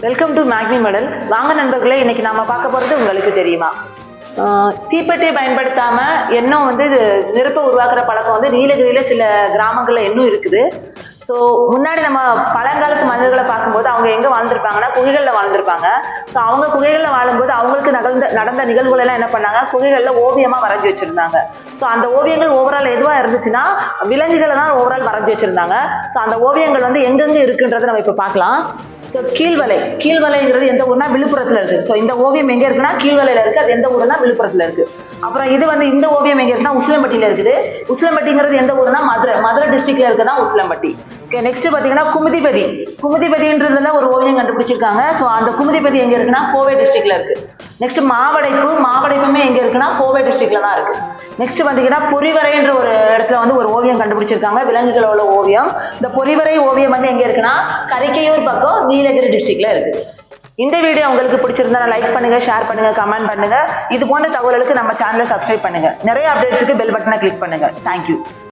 Welcome to மேக்னி medal. வாங்க நண்பர்களே, இன்னைக்கு நாம பார்க்க போறது உங்களுக்கு தெரியுமா? தீப்பெட்டியை பயன்படுத்தாம எண்ணம் நெருப்பை உருவாக்குற பழக்கம் நீலகிரியில சில கிராமங்கள்ல இன்னும் இருக்குது. ஸோ முன்னாடி நம்ம பழங்காலத்து மனிதர்களை பார்க்கும்போது அவங்க எங்க வாழ்ந்திருப்பாங்கன்னா குகைகளில் வாழ்ந்திருப்பாங்க. ஸோ அவங்க குகைகளில் வாழும்போது அவங்களுக்கு நடந்த நிகழ்வுகள் எல்லாம் என்ன பண்ணாங்க, குகைகளில் ஓவியமா வரைஞ்சி வச்சிருந்தாங்க. ஸோ அந்த ஓவியங்கள் ஓவரால் எதுவா இருந்துச்சுன்னா விலங்குகளை தான் ஓவரால் வரைஞ்சி வச்சிருந்தாங்க. ஸோ அந்த ஓவியங்கள் எங்கெங்க இருக்குன்றதை நம்ம இப்போ பார்க்கலாம். ஸோ கீழ்வலைங்கிறது எந்த ஊர்னா விழுப்புரத்துல இருக்கு. ஸோ இந்த ஓவியம் எங்க இருக்குன்னா கீழ்வலையில இருக்கு. அது எந்த ஊர்னா விழுப்புரத்துல இருக்கு. அப்புறம் இது இந்த ஓவியம் எங்க இருக்குன்னா உசிலம்பட்டியில இருக்குது. உசிலம்பட்டிங்கிறது எந்த ஊர்னா மதுரை டிஸ்ட்ரிக்ட்ல இருக்குன்னா உசிலம்பட்டி. ஓகே, நெக்ஸ்ட் பாத்தீங்கன்னா குமுதிபதின்றதுல ஒரு ஓவியம் கண்டுபிடிச்சிருக்காங்க. ஸோ அந்த குமுதிபதி எங்க இருக்குன்னா கோவை டிஸ்ட்ரிக்ட்ல இருக்கு. நெக்ஸ்ட் மாவடைப்புமே எங்க இருக்குன்னா கோவை டிஸ்ட்ரிக்ட்ல தான் இருக்கு. நெக்ஸ்ட் பாத்தீங்கன்னா பொறிவரைன்ற ஒரு இடத்துல ஒரு ஓவியம் கண்டுபிடிச்சிருக்காங்க, விலங்குகளோட ஓவியம். இந்த பொறிவரை ஓவியம் எங்க இருக்குன்னா கரிக்கையூர் பக்கம் நீலகிரி டிஸ்ட்ரிக்ட்ல இருக்கு. இந்த வீடியோ உங்களுக்கு பிடிச்சிருந்தா லைக் பண்ணுங்க, ஷேர் பண்ணுங்க, கமெண்ட் பண்ணுங்க. இது போன்ற தகவல்களுக்கு நம்ம சேனலை சப்ஸ்கிரைப் பண்ணுங்க. நிறைய அப்டேட்ஸ்க்கு பெல் பட்டனை கிளிக் பண்ணுங்க. தேங்க்யூ.